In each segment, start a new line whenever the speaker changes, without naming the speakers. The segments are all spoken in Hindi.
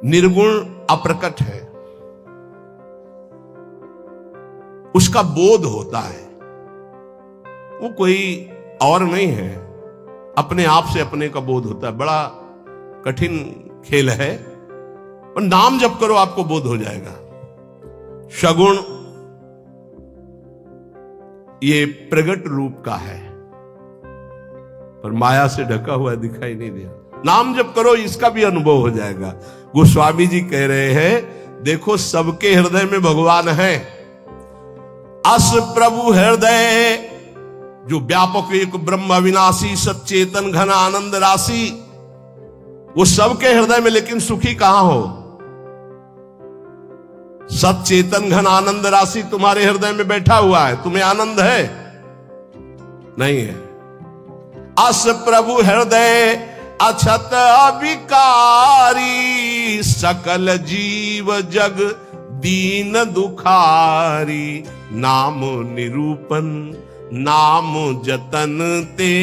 निर्गुण अप्रकट है, उसका बोध होता है, वो कोई और नहीं है, अपने आप से अपने का बोध होता है। बड़ा कठिन खेल है, और नाम जप करो आपको बोध हो जाएगा। सगुण ये प्रगट रूप का है, पर माया से ढका हुआ दिखाई नहीं दिया। नाम जप करो, इसका भी अनुभव हो जाएगा। गोस्वामी जी कह रहे हैं, देखो सबके हृदय में भगवान है। अस प्रभु हृदय, जो व्यापक एक ब्रह्म अविनाशी सच्चेतन घन आनंद राशि, वो सबके हृदय में, लेकिन सुखी कहां हो? सच्चेतन घन आनंद राशि तुम्हारे हृदय में बैठा हुआ है, तुम्हें आनंद है? नहीं है। अस प्रभु हृदय अछत अविकारी, सकल जीव जग दीन दुखारी, नाम निरूपण नाम जतन ते,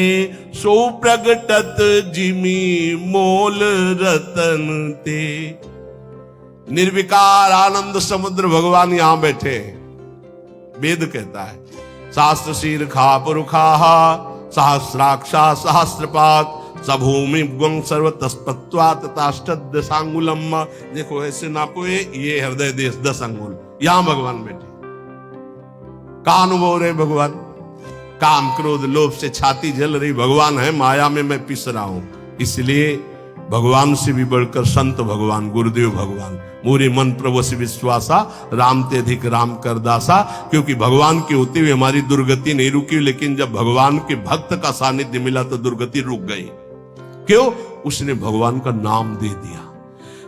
सो प्रगटत जिमी मोल रतन ते। निर्विकार आनंद समुद्र भगवान यहां बैठे। वेद कहता है, शास्त्र शीर खा पुरुखाहा, सहस्राक्षा सहस्रपात, सभूमि गुं सर्व तस्पत्वा तथाष्टद सांगुलम। देखो ऐसे नापो, ये हृदय देश 10 अंगुल, यहां भगवान बैठे। का अनुभव रहे भगवान? काम क्रोध लोभ से छाती जल रही, भगवान है, माया में मैं पिस रहा हूं। इसलिए भगवान से भी बढ़कर संत भगवान, गुरुदेव भगवान, मोरे मन प्रभु से विश्वासा, राम ते अधिक राम कर दासा। क्योंकि भगवान के होते हुए हमारी दुर्गति नहीं रुकी, लेकिन जब भगवान के भक्त का सानिध्य मिला तो दुर्गति रुक गई। क्यों? उसने भगवान का नाम दे दिया।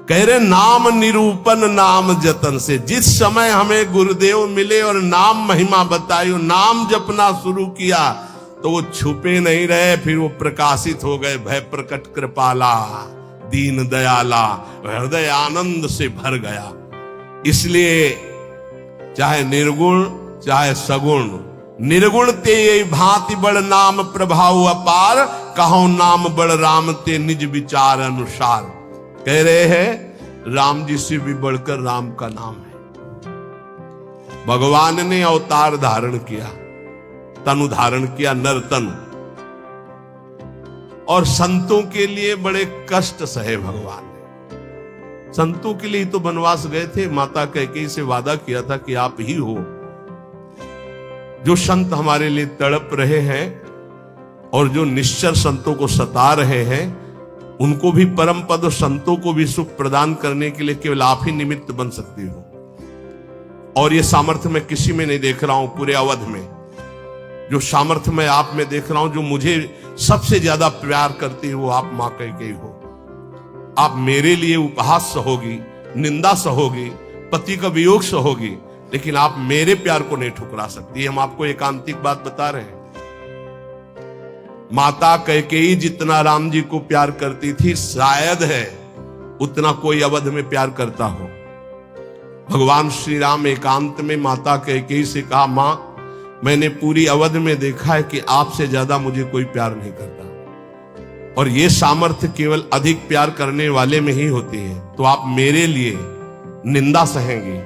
कह रहे नाम निरूपण नाम जतन से। जिस समय हमें गुरुदेव मिले और नाम महिमा बताई, नाम जपना शुरू किया, तो वो छुपे नहीं रहे, फिर वो प्रकाशित हो गए। भय प्रकट कृपाला दीन दयाला, हृदय आनंद से भर गया। इसलिए चाहे निर्गुण चाहे सगुण, निर्गुण ते भांति बड़ नाम प्रभाव अपार, कहो नाम बड़ राम ते निज विचार अनुसार। कह रहे हैं राम जी से भी बढ़कर राम का नाम है। भगवान ने अवतार धारण किया, तनु धारण किया, नर तनु, और संतों के लिए बड़े कष्ट सहे भगवान ने। संतों के लिए तो वनवास गए थे, माता कैकेयी से वादा किया था कि आप ही हो। जो संत हमारे लिए तड़प रहे हैं और जो निश्चर संतों को सता रहे हैं, उनको भी परम पद और संतों को भी सुख प्रदान करने के लिए केवल आप ही निमित्त बन सकती हो। और ये सामर्थ्य मैं किसी में नहीं देख रहा हूं पूरे अवध में। जो सामर्थ्य मैं आप में देख रहा हूं, जो मुझे सबसे ज्यादा प्यार करती है, वो आप मां कैकेयी हो। आप मेरे लिए उपहास सहोगी, निंदा सहोगी, पति का वियोग सहोगी, लेकिन आप मेरे प्यार को नहीं ठुकरा सकती। हम आपको एकांतिक बात बता रहे हैं। माता कैकेयी जितना राम जी को प्यार करती थी, शायद है उतना कोई अवध में प्यार करता हो। भगवान श्री राम एकांत में माता कैकेयी से कहा, मां मैंने पूरी अवध में देखा है कि आपसे ज्यादा मुझे कोई प्यार नहीं करता, और ये सामर्थ्य केवल अधिक प्यार करने वाले में ही होती है। तो आप मेरे लिए निंदा सहेंगे,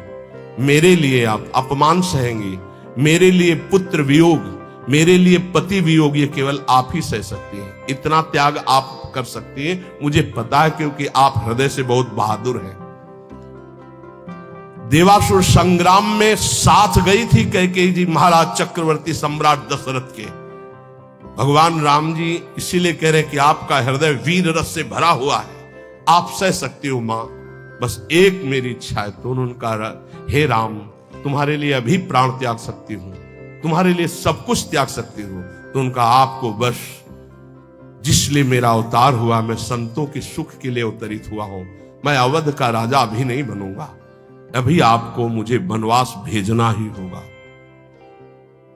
मेरे लिए आप अपमान सहेंगे, मेरे लिए पुत्र वियोग, मेरे लिए पति वियोग, ये केवल आप ही सह सकती हैं। इतना त्याग आप कर सकती हैं, मुझे पता है, क्योंकि आप हृदय से बहुत बहादुर हैं। देवासुर संग्राम में साथ गई थी कैकेयी जी महाराज चक्रवर्ती सम्राट दशरथ के। भगवान राम जी इसीलिए कह रहे हैं कि आपका हृदय वीर रस से भरा हुआ है, आप सह सकती हो मां, बस एक मेरी इच्छा है। तो उन्होंने कहा, हे राम तुम्हारे लिए अभी प्राण त्याग सकती हूं, तुम्हारे लिए सब कुछ त्याग सकती हूं। तो उनका आपको बस, जिसलिए मेरा अवतार हुआ, मैं संतों के सुख के लिए अवतरित हुआ हूं। मैं अवध का राजा अभी नहीं बनूंगा, अभी आपको मुझे वनवास भेजना ही होगा।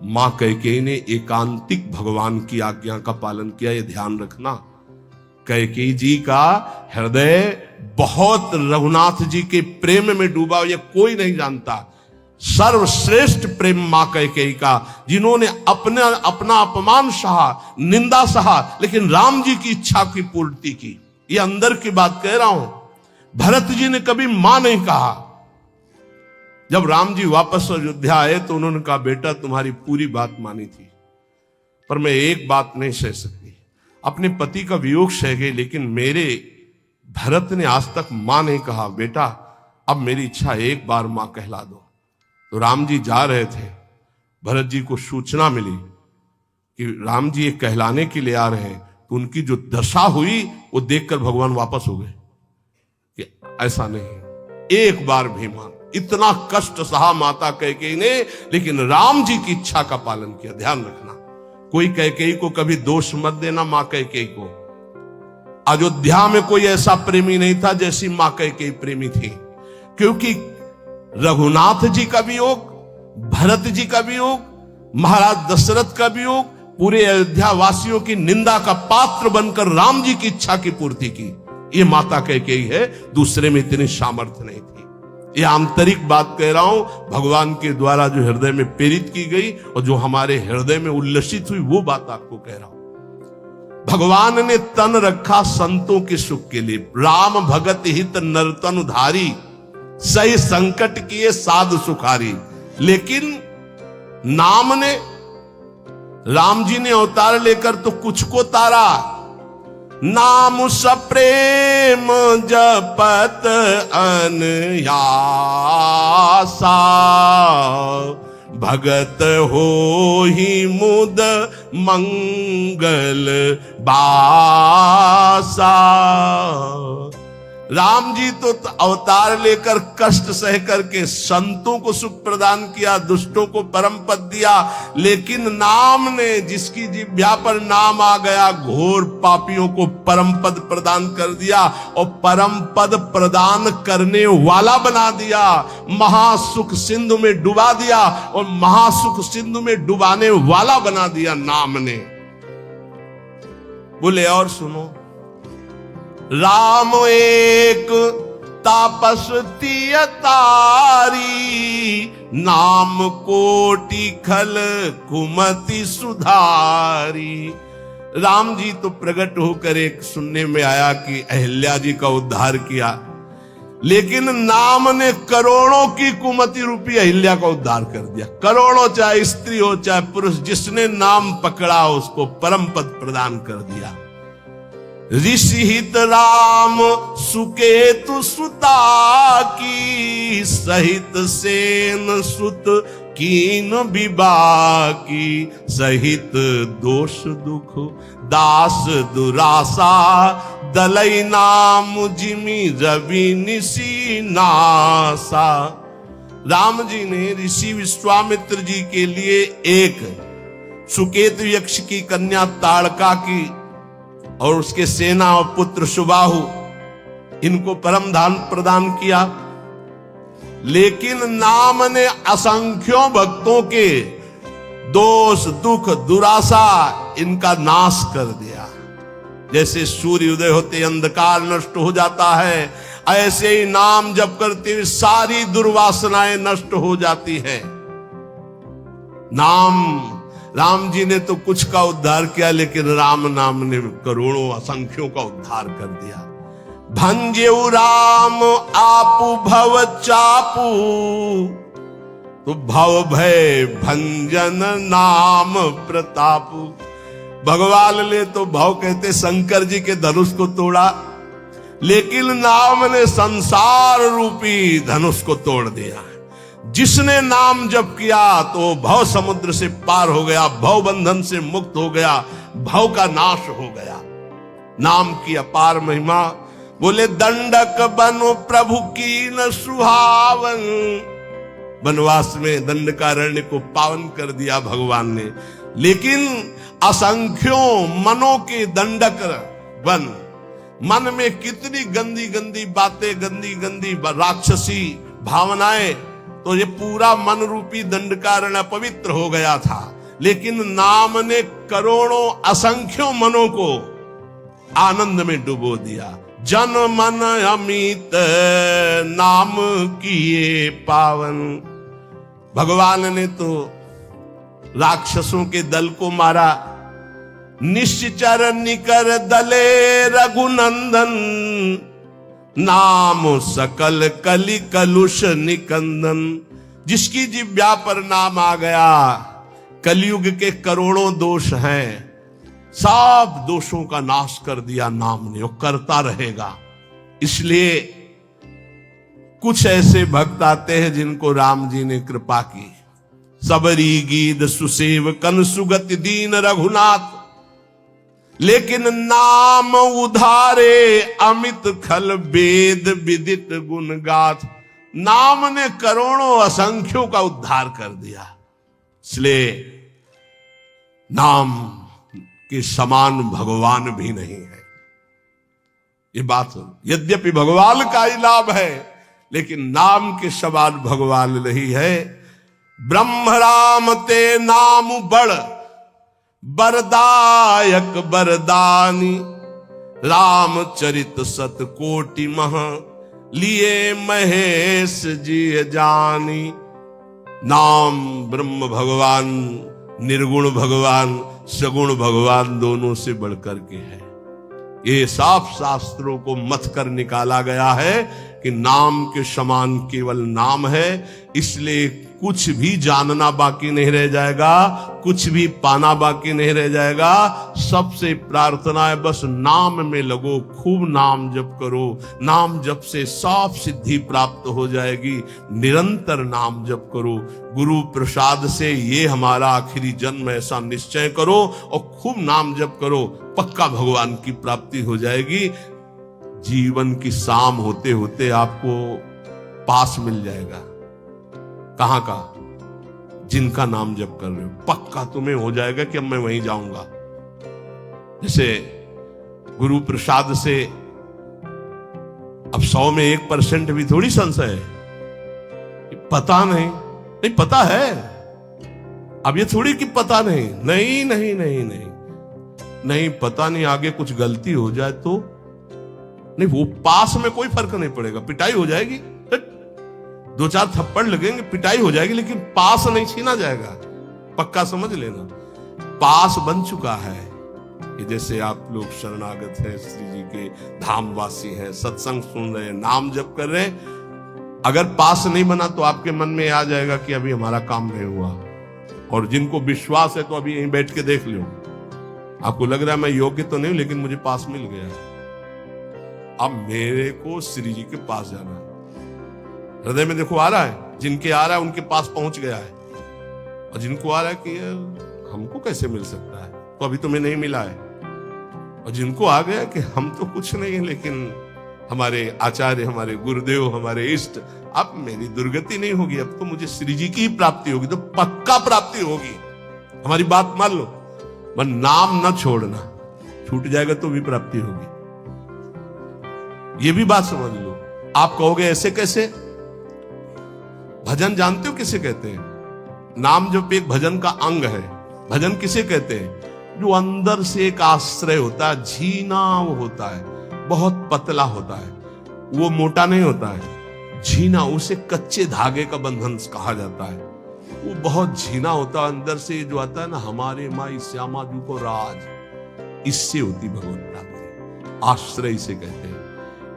मां कैकेयी ने एकांतिक भगवान की आज्ञा का पालन किया, ये ध्यान रखना। कैकेयी जी का हृदय बहुत रघुनाथ जी के प्रेम में डूबा, ये कोई नहीं जानता। सर्वश्रेष्ठ प्रेम मां कैकेयी का, जिन्होंने अपना अपमान सहा, निंदा सहा, लेकिन राम जी की इच्छा की पूर्ति की। ये अंदर की बात कह रहा हूं। भरत जी ने कभी मां नहीं कहा। जब राम जी वापस अयोध्या आए तो उन्होंने कहा, बेटा तुम्हारी पूरी बात मानी थी, पर मैं एक बात नहीं सह सकती। अपने पति का वियोग सह गई, लेकिन मेरे भरत ने आज तक मां नहीं कहा। बेटा अब मेरी इच्छा एक बार मां कहला दो। तो राम जी जा रहे थे, भरत जी को सूचना मिली कि राम जी एक कहलाने के लिए आ रहे हैं। तो उनकी जो दशा हुई वो देखकर भगवान वापस हो गए कि ऐसा नहीं, एक बार भी मान। इतना कष्ट सहा माता कैकेयी ने, लेकिन राम जी की इच्छा का पालन किया। ध्यान रखना, कोई कैकेयी को कभी दोष मत देना। मां कैकेयी को, अयोध्या में कोई ऐसा प्रेमी नहीं था जैसी मां कैकेयी प्रेमी थी, क्योंकि रघुनाथ जी का वियोग, भरत जी का वियोग, महाराज दशरथ का वियोग पूरे अयोध्या वासियों की निंदा का पात्र बनकर राम जी की इच्छा की पूर्ति की। ये माता कैकेयी है, दूसरे में इतनी सामर्थ्य नहीं थी। ये आंतरिक बात कह रहा हूं, भगवान के द्वारा जो हृदय में प्रेरित की गई और जो हमारे हृदय में उल्लसित हुई, वो बात आपको कह रहा हूं। भगवान ने तन रखा संतों के सुख के लिए। राम भगत हित नरतन उधारी, सही संकट किए साधु सुखारी। लेकिन नाम ने, राम जी ने अवतार लेकर तो कुछ को तारा। नाम सप्रेम जपत अनयासा, भगत हो ही मुद मंगल बासा। राम जी तो अवतार लेकर कष्ट सह करके संतों को सुख प्रदान किया, दुष्टों को परम पद दिया। लेकिन नाम ने, जिसकी जिह्वा पर नाम आ गया, घोर पापियों को परम पद प्रदान कर दिया और परम पद प्रदान करने वाला बना दिया। महासुख सिंधु में डुबा दिया और महासुख सिंधु में डुबाने वाला बना दिया नाम ने। बोले और सुनो, राम एक तापस तिय तारी, नाम कोटि खल कुमति सुधारी। राम जी तो प्रकट होकर एक सुनने में आया कि अहिल्या जी का उद्धार किया, लेकिन नाम ने करोड़ों की कुमति रूपी अहिल्या का उद्धार कर दिया। करोड़ों, चाहे स्त्री हो चाहे पुरुष, जिसने नाम पकड़ा उसको परम पद प्रदान कर दिया। ऋषि हित राम सुकेतु सुता की, सहित सेन सुत कीन विबाकी। सहित दोष दुख दास दुरासा, दलई नाम जिमि रवि निसी नासा। राम जी ने ऋषि विश्वामित्र जी के लिए एक सुकेतु यक्ष की कन्या ताड़का की और उसके सेना और पुत्र सुबाहु, इनको परम दान प्रदान किया। लेकिन नाम ने असंख्यों भक्तों के दोष दुख दुराशा इनका नाश कर दिया। जैसे सूर्य उदय होते अंधकार नष्ट हो जाता है, ऐसे ही नाम जप करते हुए सारी दुर्वासनाएं नष्ट हो जाती है। राम जी ने तो कुछ का उद्धार किया, लेकिन राम नाम ने करोड़ों असंख्यों का उद्धार कर दिया। भंजेउ राम आपु भव चापू, तो भव भय भंजन नाम प्रतापु। भगवान ने तो भव कहते शंकर जी के धनुष को तोड़ा, लेकिन नाम ने संसार रूपी धनुष को तोड़ दिया। जिसने नाम जप किया तो भव समुद्र से पार हो गया, भव बंधन से मुक्त हो गया, भव का नाश हो गया। नाम की अपार महिमा। बोले दंडक बनो प्रभु की न सुहावन। वनवास में दंडकारण्य को पावन कर दिया भगवान ने, लेकिन असंख्यों मनों के दंडक बन, मन में कितनी गंदी गंदी बातें, गंदी गंदी राक्षसी भावनाएं, तो ये पूरा मन रूपी दंडकारण्य पवित्र हो गया था। लेकिन नाम ने करोड़ों असंख्यों मनों को आनंद में डुबो दिया। जन मन अमित नाम किए पावन। भगवान ने तो राक्षसों के दल को मारा। निश्चर निकर दले रघुनंदन, नाम सकल कलि कलुष निकंदन। जिसकी जिह्वा पर नाम आ गया, कलयुग के करोड़ों दोष हैं, सब दोषों का नाश कर दिया नाम ने, वो करता रहेगा। इसलिए कुछ ऐसे भक्त आते हैं जिनको राम जी ने कृपा की। सबरी गीत सुसेव कन सुगति दीन रघुनाथ, लेकिन नाम उधारे अमित खल वेद विदित गुण गाथ। नाम ने करोड़ों असंख्यों का उद्धार कर दिया। इसलिए नाम के समान भगवान भी नहीं है। ये बात, यद्यपि भगवान का ही लाभ है, लेकिन नाम के समान भगवान नहीं है। ब्रह्म राम ते नाम बड़ बरदायक बरदानी, रामचरित सत कोटि मह लिए महेश जी जानी। नाम ब्रह्म भगवान, निर्गुण भगवान, सगुण भगवान दोनों से बढ़कर के है। ये साफ शास्त्रों को मथ कर निकाला गया है कि नाम के समान केवल नाम है। इसलिए कुछ भी जानना बाकी नहीं रह जाएगा, कुछ भी पाना बाकी नहीं रह जाएगा। सबसे प्रार्थना है बस नाम में लगो, खूब नाम जप करो। नाम जप से सब सिद्धि प्राप्त हो जाएगी। निरंतर नाम जप करो। गुरु प्रसाद से ये हमारा आखिरी जन्म, ऐसा निश्चय करो और खूब नाम जप करो, पक्का भगवान की प्राप्ति हो जाएगी। जीवन की शाम होते होते आपको पास मिल जाएगा। कहां का? जिनका नाम जप कर रहे हो, पक्का तुम्हें हो जाएगा कि अब मैं वहीं जाऊंगा। जैसे गुरु प्रसाद से अब 100 में 1% भी थोड़ी संशय है। पता नहीं, नहीं पता है। अब ये थोड़ी कि पता नहीं, नहीं नहीं नहीं नहीं नहीं, पता नहीं, आगे कुछ गलती हो जाए तो नहीं, वो पास में कोई फर्क नहीं पड़ेगा। पिटाई हो जाएगी, 2-4 थप्पड़ लगेंगे, पिटाई हो जाएगी, लेकिन पास नहीं छीना जाएगा। पक्का समझ लेना, पास बन चुका है। कि जैसे आप लोग शरणागत हैं, श्री जी के धामवासी हैं, सत्संग सुन रहे हैं, नाम जप कर रहे हैं, अगर पास नहीं बना तो आपके मन में आ जाएगा कि अभी हमारा काम नहीं हुआ। और जिनको विश्वास है तो अभी यहीं बैठ के देख लो, आपको लग रहा है मैं योग्य तो नहीं, लेकिन मुझे पास मिल गया। अब मेरे को श्री जी के पास जाना है। हृदय में देखो आ रहा है, जिनके आ रहा है उनके पास पहुंच गया है, और जिनको आ रहा है कि हमको कैसे मिल सकता है, तो अभी तुम्हें नहीं मिला है। और जिनको आ गया कि हम तो कुछ नहीं है, लेकिन हमारे आचार्य, हमारे गुरुदेव, हमारे इष्ट, अब मेरी दुर्गति नहीं होगी, अब तो मुझे श्री जी की ही प्राप्ति होगी, तो पक्का प्राप्ति होगी। हमारी बात मान लो, पर नाम न छोड़ना, छूट जाएगा तो भी प्राप्ति होगी। ये भी बात समझ लो। आप कहोगे ऐसे कैसे? भजन जानते हो किसे कहते हैं? नाम जो एक भजन का अंग है। भजन किसे कहते हैं? जो अंदर से एक आश्रय होता है, झीना वो होता है, बहुत पतला होता है, वो मोटा नहीं होता है, झीना, उसे कच्चे धागे का बंधन कहा जाता है। वो बहुत झीना होता है, अंदर से जो आता है ना, हमारे माई श्यामा जी को राज, इससे होती भगवत प्राप्ति। आश्रय इसे कहते हैं।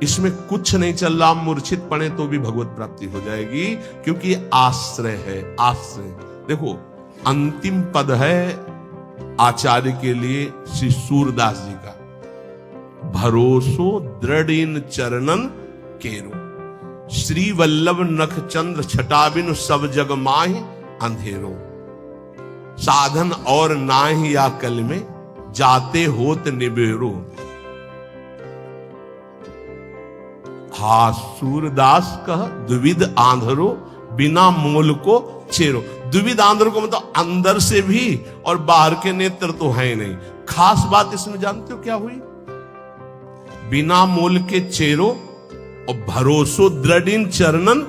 इसमें कुछ नहीं चल रहा, मूर्छित पड़े तो भी भगवत प्राप्ति हो जाएगी, क्योंकि आश्रय है। आश्रय देखो, अंतिम पद है आचार्य के लिए श्री सूरदास जी का, भरोसो दृढ़ इन चरणन केरो, श्री वल्लभ नख चंद्र छटाबिन सब जग माहि अंधेरो, साधन और नाहि या कल में जाते होत निबेरो। हा सूरदास कह द्विविध आंधरो, बिना मोल को चेरो। द्विविध आंधर को मतलब अंदर से भी और बाहर के नेत्र तो है नहीं। खास बात इसमें जानते हो क्या हुई? बिना मोल के चेरो और भरोसो दृढ़ चरणन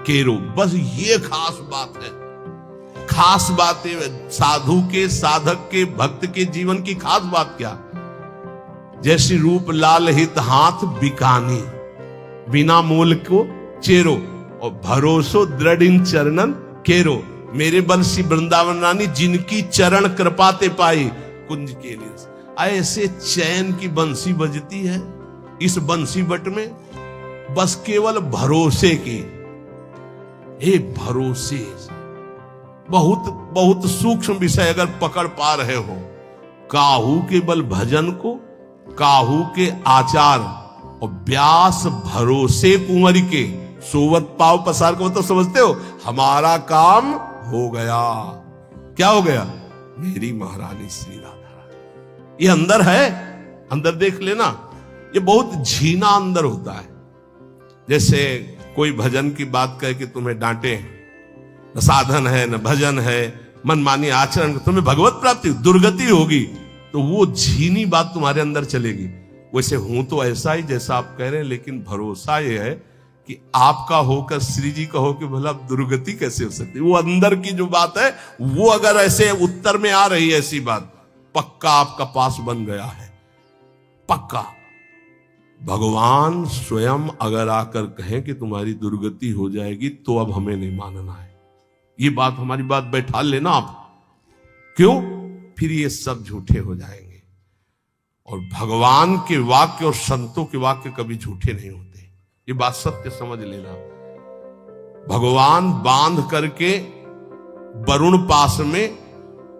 केरो। बस ये खास बात है। खास बात है साधु के, साधक के, भक्त के जीवन की खास बात क्या? जैसी रूप लाल हित हाथ बिकानी, बिना मोल को चेरो और भरोसो दृढ़ चरणन केरो। मेरे बंसी वृंदावन रानी, जिनकी चरण कृपाते पाई कुंज के लिए। ऐसे चैन की बंसी बजती है इस बंसी बट में, बस केवल भरोसे की। हे भरोसे, बहुत बहुत सूक्ष्म विषय अगर पकड़ पा रहे हो, काहू के बल भजन को, काहू के आचार और व्यास भरोसे कुंवर के, सोवत पाव पसार को तो समझते हो, हमारा काम हो गया। क्या हो गया? मेरी महारानी श्री राधा। ये अंदर है, अंदर देख लेना। ये बहुत झीना अंदर होता है। जैसे कोई भजन की बात कहे कि तुम्हें डांटे, न साधन है न भजन है, मनमानी आचरण, तुम्हें भगवत प्राप्ति दुर्गति होगी, तो वो झीनी बात तुम्हारे अंदर चलेगी। वैसे हूं तो ऐसा ही जैसा आप कह रहे हैं, लेकिन भरोसा ये है कि आपका होकर श्री जी का हो कि भला दुर्गति कैसे हो सकती है। वो अंदर की जो बात है, वो अगर ऐसे उत्तर में आ रही है ऐसी बात, पक्का आपका पास बन गया है, पक्का। भगवान स्वयं अगर आकर कहें कि तुम्हारी दुर्गति हो जाएगी, तो अब हमें नहीं मानना है। ये बात, हमारी बात बैठा लेना आप। क्यों? फिर ये सब झूठे हो जाएंगे। और भगवान के वाक्य और संतों के वाक्य कभी झूठे नहीं होते। ये बात सत्य समझ लेना। भगवान बांध करके वरुण पास में,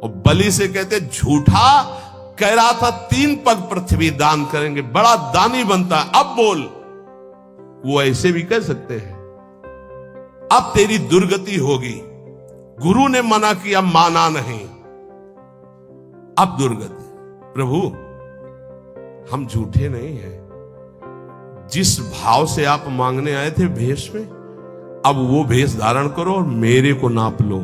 और बलि से कहते झूठा कह रहा था 3 पग पृथ्वी दान करेंगे, बड़ा दानी बनता है, अब बोल। वो ऐसे भी कह सकते हैं, अब तेरी दुर्गति होगी, गुरु ने मना किया, माना नहीं, अब दुर्गति। प्रभु हम झूठे नहीं हैं। जिस भाव से आप मांगने आए थे भेष में, अब वो भेष धारण करो और मेरे को नाप लो।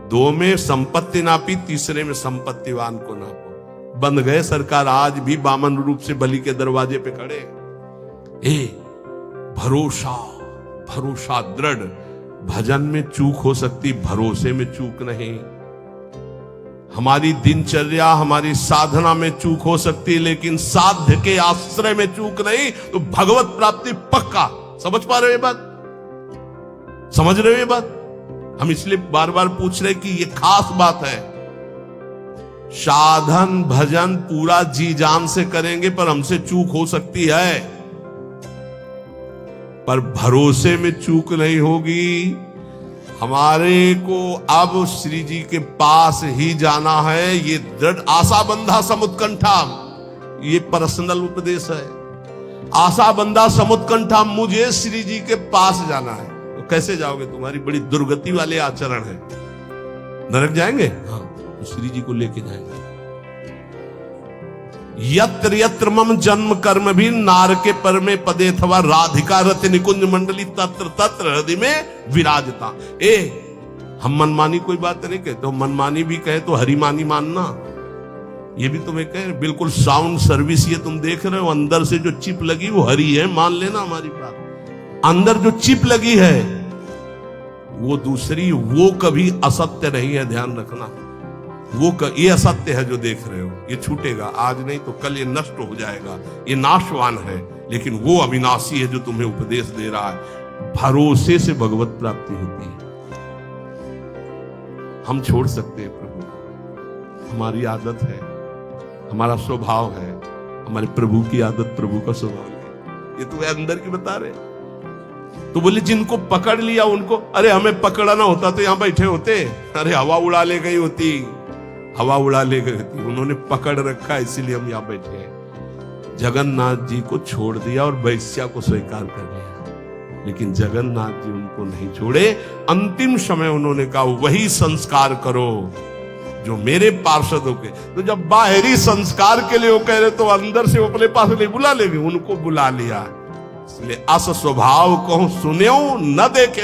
2 में संपत्ति नापी, तीसरे में संपत्तिवान को नापो। बंद गए सरकार, आज भी बामन रूप से बलि के दरवाजे पे खड़े। भरोसा, भरोसा दृढ़। भजन में चूक हो सकती, भरोसे में चूक नहीं। हमारी दिनचर्या, हमारी साधना में चूक हो सकती, लेकिन साध्य के आश्रय में चूक नहीं। तो भगवत प्राप्ति पक्का। समझ पा रहे हो ये बात? समझ रहे हो ये बात? हम इसलिए बार बार पूछ रहे कि ये खास बात है। साधन भजन पूरा जी जान से करेंगे, पर हमसे चूक हो सकती है, पर भरोसे में चूक नहीं होगी। हमारे को अब श्री जी के पास ही जाना है। ये दृढ़ आशा बंधा समुत्कंठा, ये पर्सनल उपदेश है। आशा बंधा समुत्कंठा, मुझे श्री जी के पास जाना है। तो कैसे जाओगे? तुम्हारी बड़ी दुर्गति वाले आचरण है। नरक जाएंगे? हाँ, तो श्री जी को लेके जाएंगे। यत्र यत्र मम जन्म कर्म भी नार के पर में पदे थवा राधिका रथ निकुंज मंडली तत्र तत्र हृदय में विराजता। हम मनमानी कोई बात नहीं कहते, तो मनमानी भी कहे तो हरिमानी मानना। ये भी तुम्हें कहे, बिल्कुल साउंड सर्विस ये तुम देख रहे हो, अंदर से जो चिप लगी वो हरी है, मान लेना हमारी बात। अंदर जो चिप लगी है वो दूसरी, वो कभी असत्य नहीं है, ध्यान रखना। ये असत्य है जो देख रहे हो, ये छूटेगा आज नहीं तो कल, ये नष्ट हो जाएगा, ये नाशवान है। लेकिन वो अविनाशी है जो तुम्हें उपदेश दे रहा है। भरोसे से भगवत प्राप्ति होती है। हम छोड़ सकते हैं प्रभु, हमारी आदत है, हमारा स्वभाव है, हमारे प्रभु की आदत, प्रभु का स्वभाव है। ये तो अंदर की बता रहे। तो बोले जिनको पकड़ लिया उनको, अरे हमें पकड़ना होता तो यहां बैठे होते, अरे हवा उड़ा ले गई होती, हवा उड़ा ले गई थी। उन्होंने पकड़ रखा, इसीलिए हम यहां बैठे हैं। जगन्नाथ जी को छोड़ दिया और वैश्या को स्वीकार कर लिया, लेकिन जगन्नाथ जी उनको नहीं छोड़े। अंतिम समय उन्होंने कहा वही संस्कार करो जो मेरे पार्षदों के। तो जब बाहरी संस्कार के लिए वो कह रहे, तो अंदर से वो अपने पास नहीं बुला लेंगे, उनको बुला लिया। इसलिए अस स्वभाव को सुन्यो न देखे,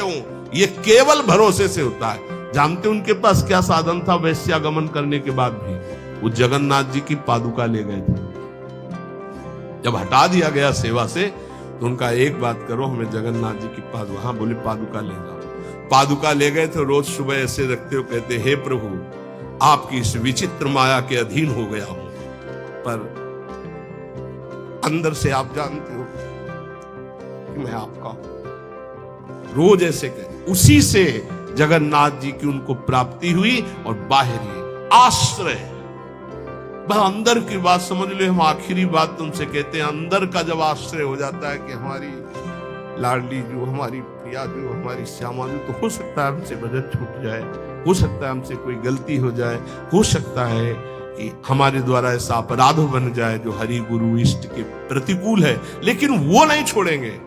ये केवल भरोसे से होता है। जानते उनके पास क्या साधन था वैश्यागमन करने के बाद भी? वो जगन्नाथ जी की पादुका ले गए थे। जब हटा दिया गया सेवा से, तो उनका एक बात करो, हमें जगन्नाथ जी की पादुका। हाँ, बोले पादुका ले जाओ। पादुका ले गए थे, रोज सुबह ऐसे रखते हो, कहते हे प्रभु आपकी इस विचित्र माया के अधीन हो गया हूं, पर अंदर से आप जानते हो कि मैं आपका। रोज ऐसे कहे, उसी से जगन्नाथ जी की उनको प्राप्ति हुई। और बाहरी आश्रय, बस अंदर की बात समझ लो। हम आखिरी बात तुमसे कहते हैं, अंदर का जब आश्रय हो जाता है कि हमारी लाडली जो, हमारी प्रिया जो, हमारी श्यामा जो, तो हो सकता है हमसे भजन छूट जाए, हो सकता है हमसे कोई गलती हो जाए, हो सकता है कि हमारे द्वारा ऐसा अपराध बन जाए जो हरि गुरु इष्ट के प्रतिकूल है, लेकिन वो नहीं छोड़ेंगे।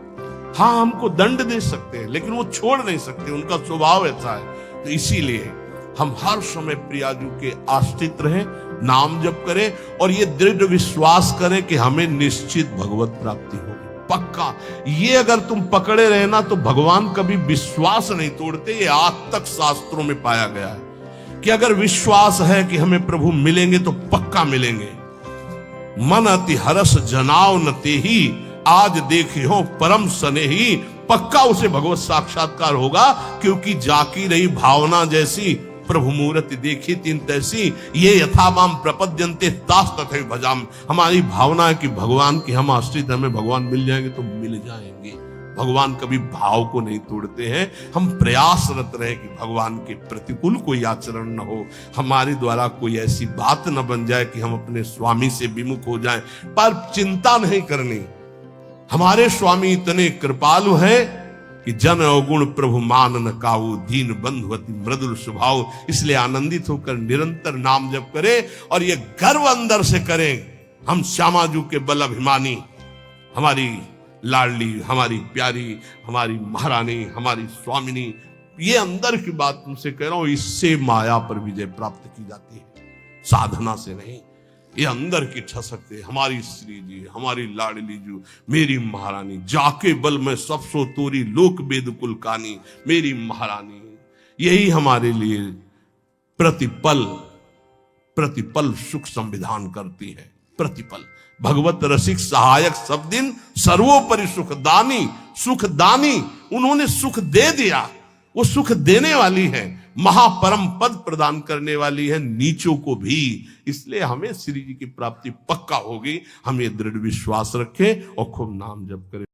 हाँ, हमको दंड दे सकते हैं लेकिन वो छोड़ नहीं सकते, उनका स्वभाव ऐसा है। तो इसीलिए हम हर समय प्रियाजू के आश्रित रहें, नाम जप करें और ये दृढ़ विश्वास करें कि हमें निश्चित भगवत प्राप्ति होगी, पक्का। ये अगर तुम पकड़े रहे ना तो भगवान कभी विश्वास नहीं तोड़ते। ये आज तक शास्त्रों में पाया गया है कि अगर विश्वास है कि हमें प्रभु मिलेंगे तो पक्का मिलेंगे। मन अति हरस जनाव न तेहि, आज देखे हो परम स्नेही, पक्का उसे भगवत साक्षात्कार होगा, क्योंकि जाकी रही भावना जैसी, प्रभु मूर्ति देखी तीन तैसी, ये यथामाम प्रपद्यन्ते तास तथैव भजाम। हमारी भावना है कि भगवान की हम आश्रित, हमें भगवान मिल जाएंगे तो मिल जाएंगे। भगवान कभी भाव को नहीं तोड़ते हैं। हम प्रयासरत रहे कि भगवान के प्रतिकूल कोई आचरण न हो, हमारे द्वारा कोई ऐसी बात न बन जाए कि हम अपने स्वामी से विमुख हो जाएं। पर चिंता नहीं करनी, हमारे स्वामी इतने कृपालु हैं कि जन अवगुण प्रभु मान न काऊ, दीन बंधु अति मृदुल स्वभाव। इसलिए आनंदित होकर निरंतर नाम जप करें और ये गर्व अंदर से करें, हम श्यामाजू के बल अभिमानी, हमारी लाडली, हमारी प्यारी, हमारी महारानी, हमारी स्वामिनी। ये अंदर की बात तुमसे कह रहा हूं, इससे माया पर विजय प्राप्त की जाती है, साधना से नहीं। ये अंदर की ठसक से, हमारी श्री जी, हमारी लाडली जी, मेरी महारानी, जाके बल में सब सो तोरी, लोक वेद कुल कानी, मेरी महारानी। यही हमारे लिए प्रतिपल प्रतिपल सुख संविधान करती है। प्रतिपल भगवत रसिक सहायक सब दिन, सर्वोपरि सुखदानी, सुखदानी, उन्होंने सुख दे दिया, वो सुख देने वाली है, महापरम पद प्रदान करने वाली है नीचों को भी। इसलिए हमें श्री जी की प्राप्ति पक्का होगी। हम ये दृढ़ विश्वास रखें और खूब नाम जप करें।